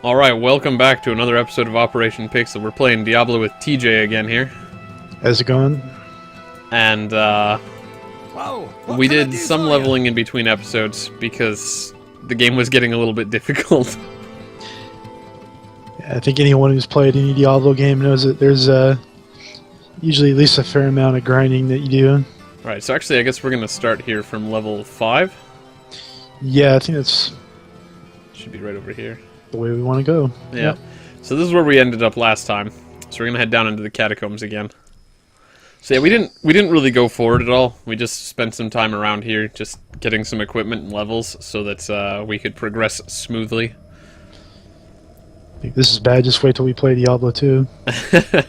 Alright, welcome back to another episode of Operation Pixel. We're playing Diablo with TJ again here. How's it going? And, we did some leveling in between episodes because the game was getting a little bit difficult. I think anyone who's played any Diablo game knows that there's usually at least a fair amount of grinding that you do. Right, so actually I guess we're going to start here from level 5. Yeah, I think that's Should be right over here. the way we want to go. Yeah. Yep. So this is where we ended up last time. So we're going to head down into the catacombs again. So yeah, we didn't really go forward at all. We just spent some time around here just getting some equipment and levels so that we could progress smoothly. I think this is bad. Just wait till we play Diablo 2. I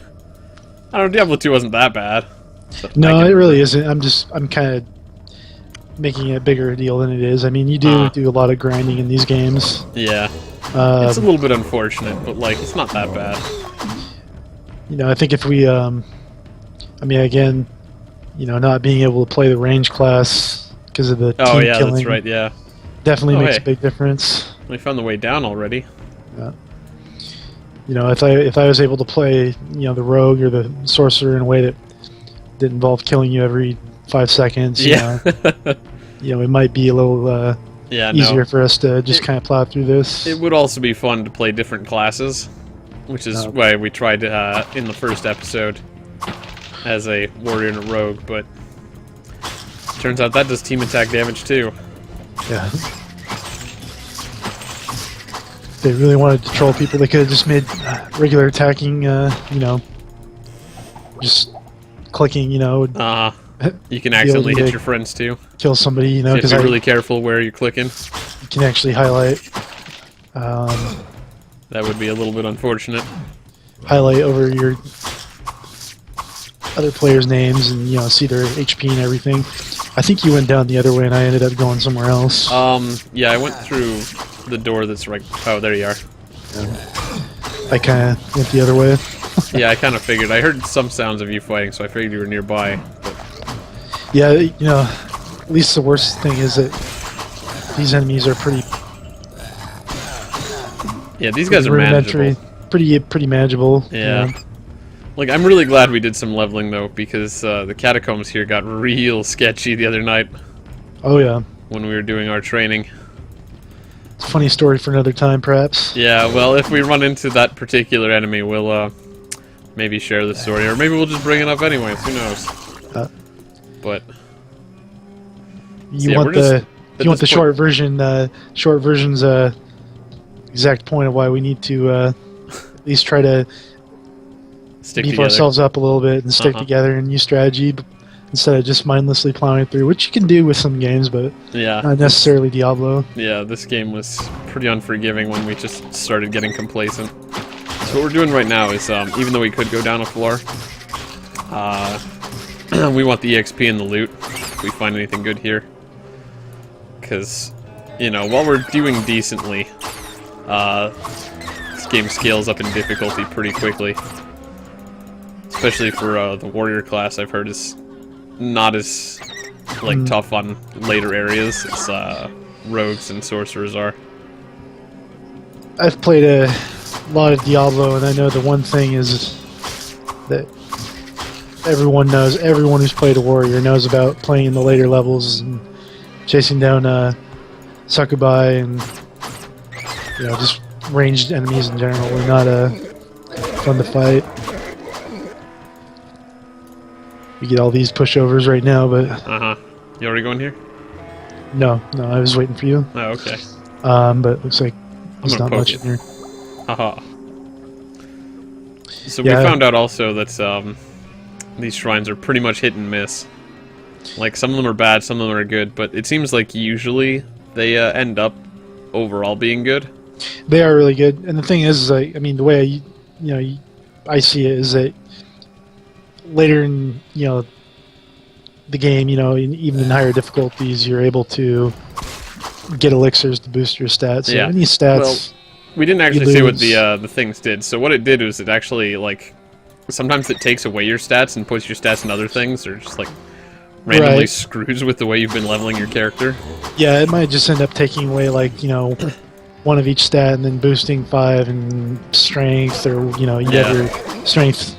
don't know, Diablo 2 wasn't that bad. No, it really isn't. I'm kind of making it a bigger deal than it is. I mean, you do a lot of grinding in these games. Yeah. It's a little bit unfortunate, but like it's not that bad. You know, I think if we, I mean, again, you know, not being able to play the range class because of the team killing, that's right. Yeah. definitely makes a big difference. We found the way down already. Yeah. You know, if I was able to play, you know, the rogue or the sorcerer in a way that didn't involve killing you every 5 seconds, you know, it might be a little easier for us to just kind of plow through this. It would also be fun to play different classes, which is why we tried in the first episode as a warrior and a rogue, but turns out that does team attack damage too. Yeah. If they really wanted to troll people, they could have just made regular attacking, you know, just clicking, you know. You can accidentally hit your friends too. Kill somebody, you know, so you because have to be really careful where you're clicking. You can actually highlight. That would be a little bit unfortunate. Highlight over your other players' names and, you know, see their HP and everything. I think you went down the other way and I ended up going somewhere else. Yeah, I went through the door that's right... Oh, there you are. I kind of went the other way. Yeah, I kind of figured. I heard some sounds of you fighting, so I figured you were nearby. But... Yeah, you know, at least the worst thing is that these enemies are pretty... Yeah, these guys are manageable. Pretty manageable. Yeah. You know? Like, I'm really glad we did some leveling, though, because the catacombs here got real sketchy the other night. Oh, yeah. When we were doing our training. It's a funny story for another time, perhaps. Yeah, well, if we run into that particular enemy, we'll maybe share the story, or maybe we'll just bring it up anyways, who knows. But... You want the short version, short version's exact point of why we need to at least try to beef ourselves up a little bit and stick together and use strategy instead of just mindlessly plowing through, which you can do with some games, but not necessarily Diablo. Yeah, this game was pretty unforgiving when we just started getting complacent. So what we're doing right now is, even though we could go down a floor, we want the EXP and the loot, if we find anything good here. Because, you know, while we're doing decently, this game scales up in difficulty pretty quickly. Especially for the warrior class, I've heard is not as like tough on later areas as rogues and sorcerers are. I've played a lot of Diablo, and I know the one thing is that everyone who's played a warrior knows about playing in the later levels and chasing down succubi and, you know, just ranged enemies in general are not fun to fight. We get all these pushovers right now, but... You already going here? No, I was waiting for you. Oh, okay. But it looks like there's not much in here. So we found out also that these shrines are pretty much hit and miss. Like, some of them are bad, some of them are good, but it seems like usually they end up overall being good. They are really good, and the thing is, I mean, the way I see it is that later in, you know, the game, you know, even in higher difficulties, you're able to get elixirs to boost your stats. So any stats, well, we didn't actually say what the things did. So what it did was it actually, like, sometimes it takes away your stats and puts your stats in other things, or just like randomly screws with the way you've been leveling your character. Yeah, it might just end up taking away, like, you know, one of each stat, and then boosting 5 and strength, or you Yeah. have your strength,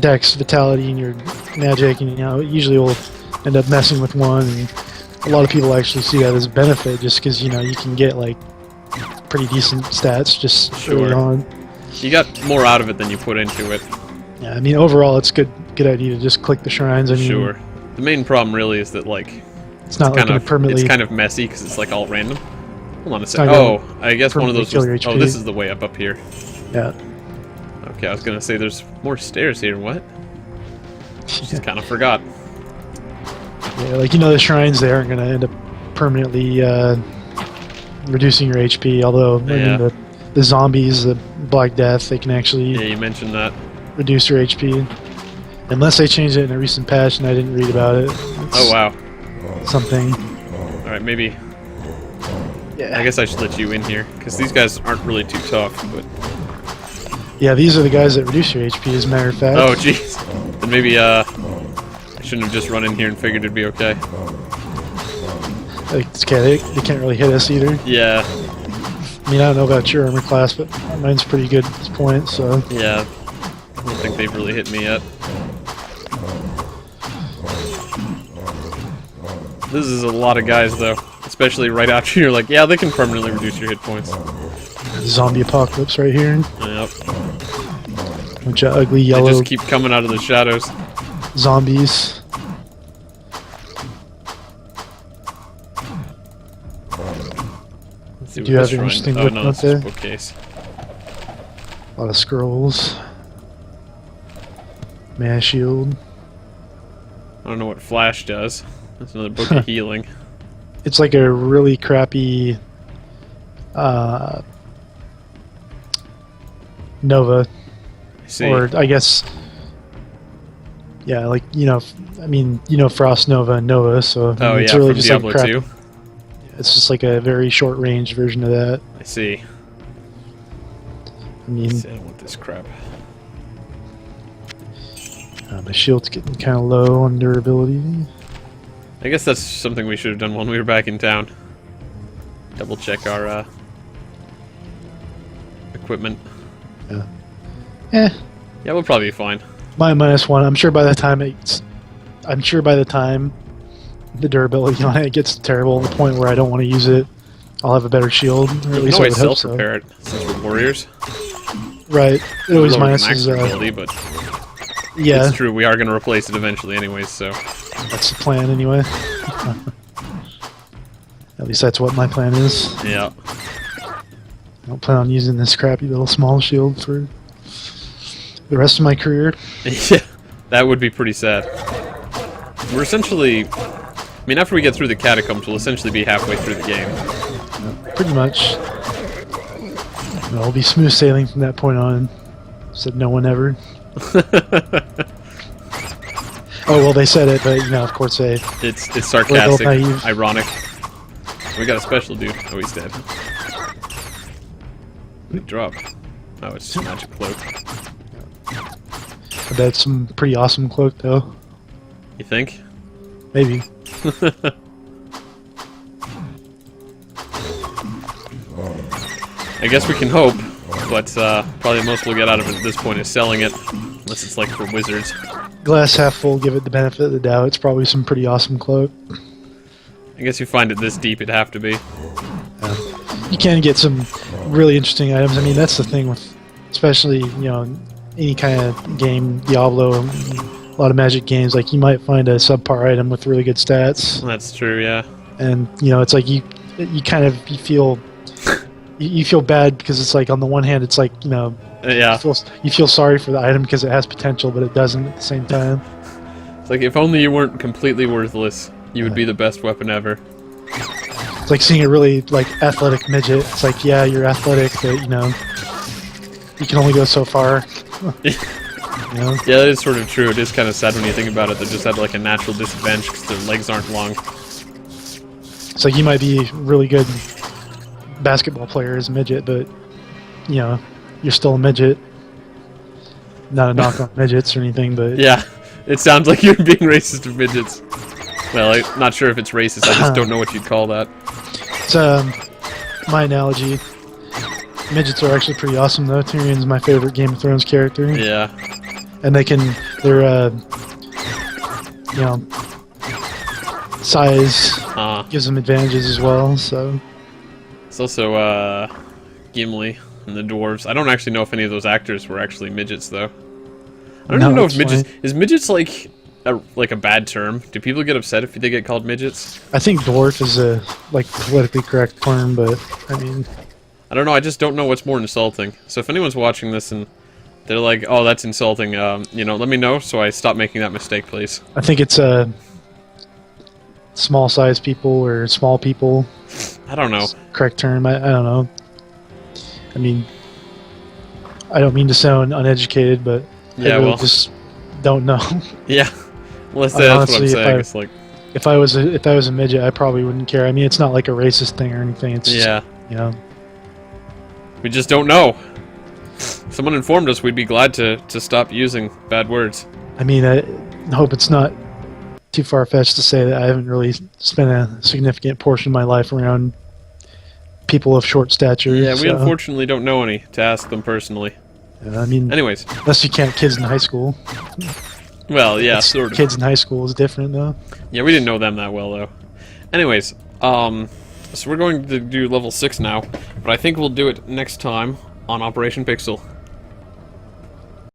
dex, vitality, and your magic, and usually will end up messing with one. And a lot of people actually see that as a benefit, just because you can get like pretty decent stats just early Sure. on. You got more out of it than you put into it. Yeah, I mean overall it's good idea to just click the shrines. I mean, Sure. The main problem really is that like it's not like kind gonna of permanently. it's kind of messy because it's like all random. Hold on a not second. gonna Oh, I guess one of those. permanently Was, kill oh, your this HP. is the way up here. Yeah. Okay, I was gonna say there's more stairs here. What? Just Yeah. kind of forgot. Yeah, like the shrines there aren't gonna end up permanently reducing your HP. Although I Yeah. mean the zombies, the Black Death, they can actually Yeah, you mentioned that. reduce your HP. Unless they changed it in a recent patch and I didn't read about it. Oh wow. Something. All right, maybe. Yeah. I guess I should let you in here because these guys aren't really too tough. But Yeah, these are the guys that reduce your HP, as a matter of fact. oh jeez, then maybe I shouldn't have just run in here and figured it'd be okay. Like, it's okay, they can't really hit us either. Yeah, I mean, I don't know about your armor class, but mine's pretty good at this point, so... yeah. I don't think they've really hit me yet. This is a lot of guys though, especially right after you're like, yeah, they can permanently reduce your hit points. Zombie apocalypse right here. Yep. Bunch of ugly They yellow just keep coming out of the shadows. zombies. Let's see Do you what have this interesting shrine... Oh no, looking this up is there? bookcase. A lot of scrolls. Mass shield. I don't know what Flash does. That's another book of healing. It's like a really crappy Nova, I see. or I guess, yeah, like I mean, Frost Nova and Nova. So I Oh mean, it's yeah, really from just Diablo like 2. It's just like a very short range version of that. I see. I mean, I don't want this crap. my shield's getting kind of low on durability. I guess that's something we should have done when we were back in town. Double check our equipment. Yeah. Eh, Yeah, we'll probably be fine. my -1. I'm sure by the time the durability on it gets terrible to the point where I don't want to use it, I'll have a better shield, or at You can least I would always hope so. self-repair it, since we're warriors. Right. It always Lower the minuses. max durability, but Yeah, it's true, we are going to replace it eventually anyways, so... that's the plan anyway. At least that's what my plan is. Yeah. I don't plan on using this crappy little small shield for the rest of my career. Yeah, that would be pretty sad. We're essentially... I mean, after we get through the catacombs, we'll essentially be halfway through the game. Pretty much. I'll be smooth sailing from that point on. Said no one ever. Oh well, they said it, but of course they. It's sarcastic, naive. ironic. We got a special dude. Oh, he's dead. Big drop. Oh, it's just a magic cloak. That's some pretty awesome cloak, though. You think? Maybe. I guess we can hope, but probably the most we'll get out of it at this point is selling it, unless it's like for wizards. Glass half full. Give it the benefit of the doubt. It's probably some pretty awesome cloak. I guess you find it this deep, it'd have to be. You can get some really interesting items. I mean, that's the thing with, especially any kind of game, Diablo, a lot of Magic games. Like you might find a subpar item with really good stats, That's true, yeah. and it's like you feel you feel bad because it's like on the one hand it's like Yeah. you feel sorry for the item because it has potential, but it doesn't at the same time. It's like if only you weren't completely worthless, you would be the best weapon ever. It's like seeing a really athletic midget. It's like, yeah, you're athletic, but you can only go so far. Yeah, that is sort of true. It is kind of sad when you think about it. They just have like a natural disadvantage because their legs aren't long. It's like you might be a really good basketball player as a midget, but you're still a midget. Not a knock on midgets or anything, but Yeah, it sounds like you're being racist to midgets. Well, I'm not sure if it's racist. I just don't know what you'd call that. it's my analogy. Midgets are actually pretty awesome, though. Tyrion's my favorite Game of Thrones character. Yeah. And they're, you know, size gives them advantages as well, so. It's also, Gimli and the dwarves. I don't actually know if any of those actors were actually midgets, though. I don't even know if midgets... Is midgets, like a bad term? Do people get upset if they get called midgets? I think dwarf is a, like, politically correct term, but, I mean... I don't know, I just don't know what's more insulting. So if anyone's watching this and they're like, oh, that's insulting, you know, let me know so I stop making that mistake, please. I think it's, small-sized people or small people. I don't know. Correct term, I don't know. I mean, I don't mean to sound uneducated, but yeah, I really well, just don't know. Yeah, well, that's what I'm saying. It's like, if I was a midget, I probably wouldn't care. I mean, it's not like a racist thing or anything. It's yeah, just, you know, we just don't know. If someone informed us, we'd be glad to stop using bad words. I mean, I hope it's not too far-fetched to say that I haven't really spent a significant portion of my life around people of short stature. Yeah, we unfortunately don't know any to ask them personally. I mean, anyways, unless you count kids in high school. Well, yeah, sort of. Kids in high school is different, though. Yeah, we didn't know them that well, though. Anyways, so we're going to do level 6 now, but I think we'll do it next time on Operation Pixel.